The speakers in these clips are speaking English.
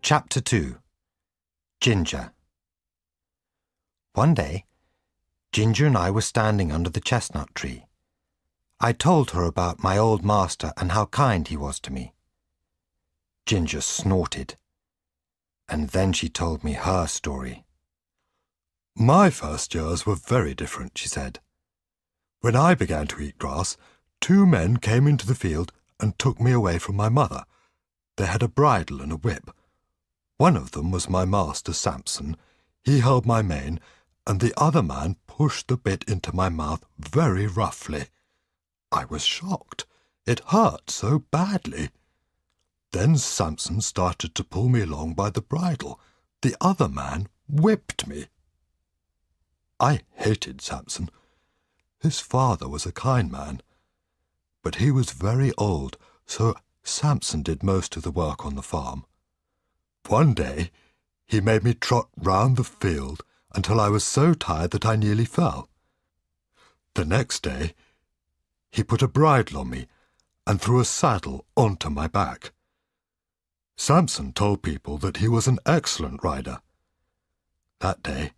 Chapter 2. Ginger. One day, Ginger and I were standing under the chestnut tree. I told her about my old master and how kind he was to me. Ginger snorted, and then she told me her story. My first years were very different, she said. When I began to eat grass, 2 men came into the field and took me away from my mother. They had a bridle and a whip. One of them was my master, Samson. He held my mane, and the other man pushed the bit into my mouth very roughly. I was shocked. It hurt so badly. Then Samson started to pull me along by the bridle. The other man whipped me. I hated Samson. His father was a kind man, but he was very old, so Samson did most of the work on the farm. One day, he made me trot round the field until I was so tired that I nearly fell. The next day, he put a bridle on me and threw a saddle onto my back. Samson told people that he was an excellent rider. That day,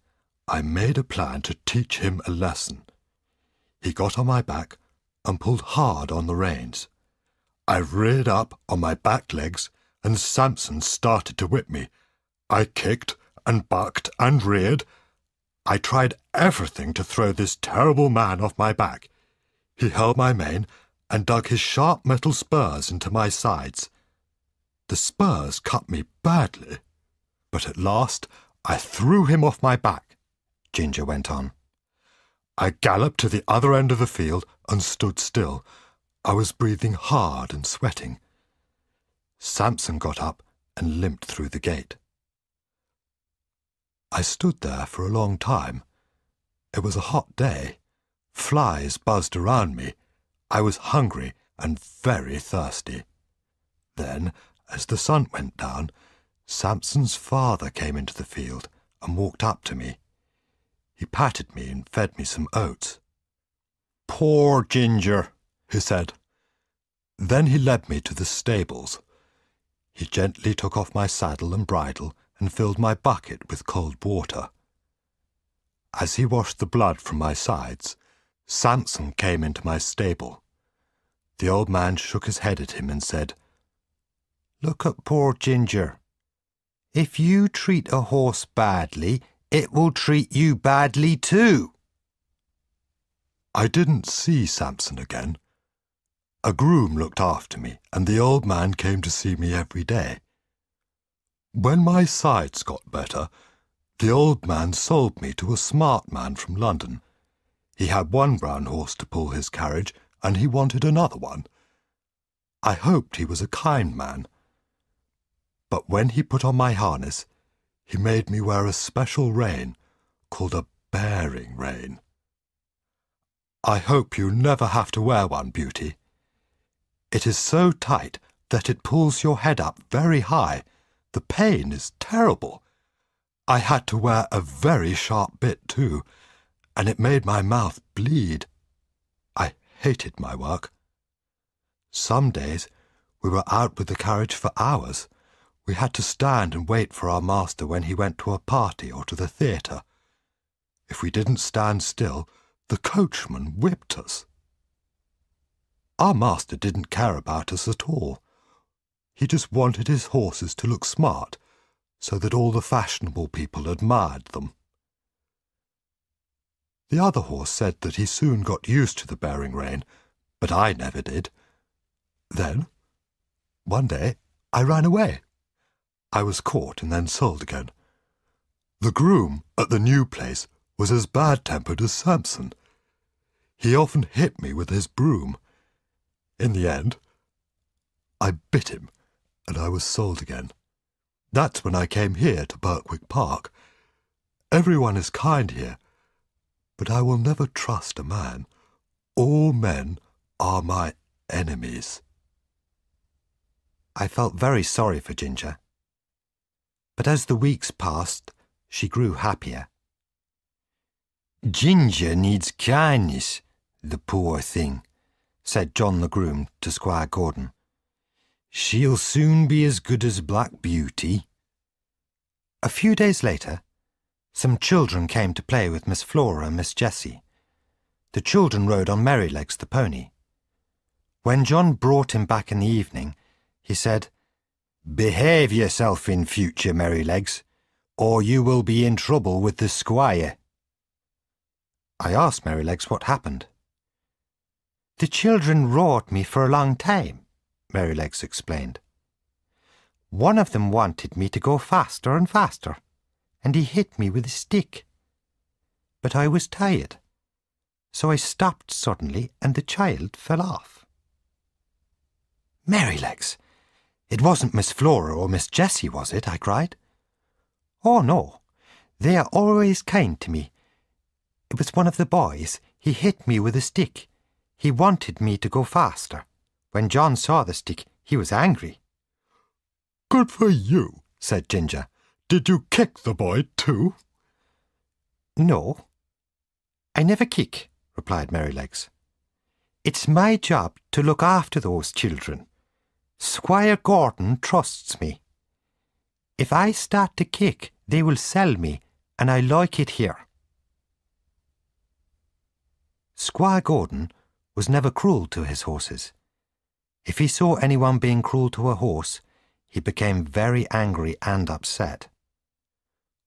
I made a plan to teach him a lesson. He got on my back and pulled hard on the reins. I reared up on my back legs, and Samson started to whip me. I kicked and bucked and reared. I tried everything to throw this terrible man off my back. He held my mane and dug his sharp metal spurs into my sides. The spurs cut me badly, but at last I threw him off my back, Ginger went on. I galloped to the other end of the field and stood still. I was breathing hard and sweating. Samson got up and limped through the gate. I stood there for a long time. It was a hot day. Flies buzzed around me. I was hungry and very thirsty. Then, as the sun went down, Samson's father came into the field and walked up to me. He patted me and fed me some oats. "Poor Ginger," he said. Then he led me to the stables. He gently took off my saddle and bridle and filled my bucket with cold water. As he washed the blood from my sides, Samson came into my stable. The old man shook his head at him and said, "Look at poor Ginger. If you treat a horse badly, it will treat you badly too." I didn't see Samson again. A groom looked after me, and the old man came to see me every day. When my sides got better, the old man sold me to a smart man from London. He had 1 brown horse to pull his carriage, and he wanted another one. I hoped he was a kind man. But when he put on my harness, he made me wear a special rein called a bearing rein. I hope you never have to wear one, Beauty. It is so tight that it pulls your head up very high. The pain is terrible. I had to wear a very sharp bit too, and it made my mouth bleed. I hated my work. Some days we were out with the carriage for hours. We had to stand and wait for our master when he went to a party or to the theatre. If we didn't stand still, the coachman whipped us. Our master didn't care about us at all. He just wanted his horses to look smart, so that all the fashionable people admired them. The other horse said that he soon got used to the bearing rein, but I never did. Then, one day, I ran away. I was caught and then sold again. The groom at the new place was as bad-tempered as Samson. He often hit me with his broom. In the end, I bit him, and I was sold again. That's when I came here to Birkwick Park. Everyone is kind here, but I will never trust a man. All men are my enemies. I felt very sorry for Ginger. But as the weeks passed, she grew happier. "Ginger needs kindness, the poor thing," said John the groom to Squire Gordon. "She'll soon be as good as Black Beauty." A few days later, some children came to play with Miss Flora and Miss Jessie. The children rode on Merrylegs the pony. When John brought him back in the evening, he said, "Behave yourself in future, Merrylegs, or you will be in trouble with the squire." I asked Merrylegs what happened. "The children roared me for a long time," Merrylegs explained. "One of them wanted me to go faster and faster, and he hit me with a stick. But I was tired, so I stopped suddenly and the child fell off." "Merrylegs, it wasn't Miss Flora or Miss Jessie, was it?" I cried. "Oh, no. They are always kind to me. It was one of the boys. He hit me with a stick. He wanted me to go faster. When John saw the stick, he was angry." "Good for you," said Ginger. "Did you kick the boy too?" "No, I never kick," replied Merrylegs. "It's my job to look after those children. Squire Gordon trusts me. If I start to kick, they will sell me, and I like it here." Squire Gordon was never cruel to his horses. If he saw anyone being cruel to a horse, he became very angry and upset.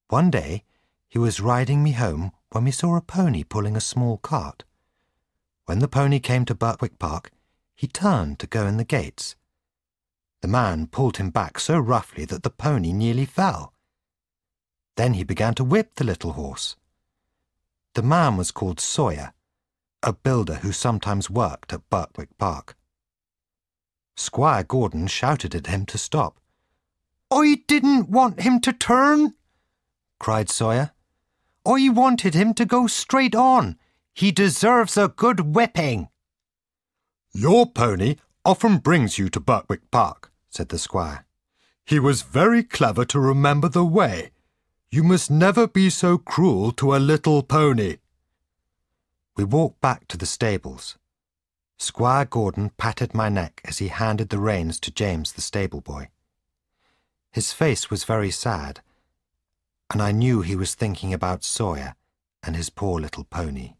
One day he was riding me home when we saw a pony pulling a small cart. When the pony came to Birtwick Park, he turned to go in the gates. The man pulled him back so roughly that the pony nearly fell. Then he began to whip the little horse. The man was called Sawyer, a builder who sometimes worked at Birtwick Park. Squire Gordon shouted at him to stop. "I didn't want him to turn," cried Sawyer. "I wanted him to go straight on. He deserves a good whipping." "Your pony often brings you to Birtwick Park," said the squire. "He was very clever to remember the way. You must never be so cruel to a little pony." We walked back to the stables. Squire Gordon patted my neck as he handed the reins to James the stable boy. His face was very sad, and I knew he was thinking about Sawyer and his poor little pony.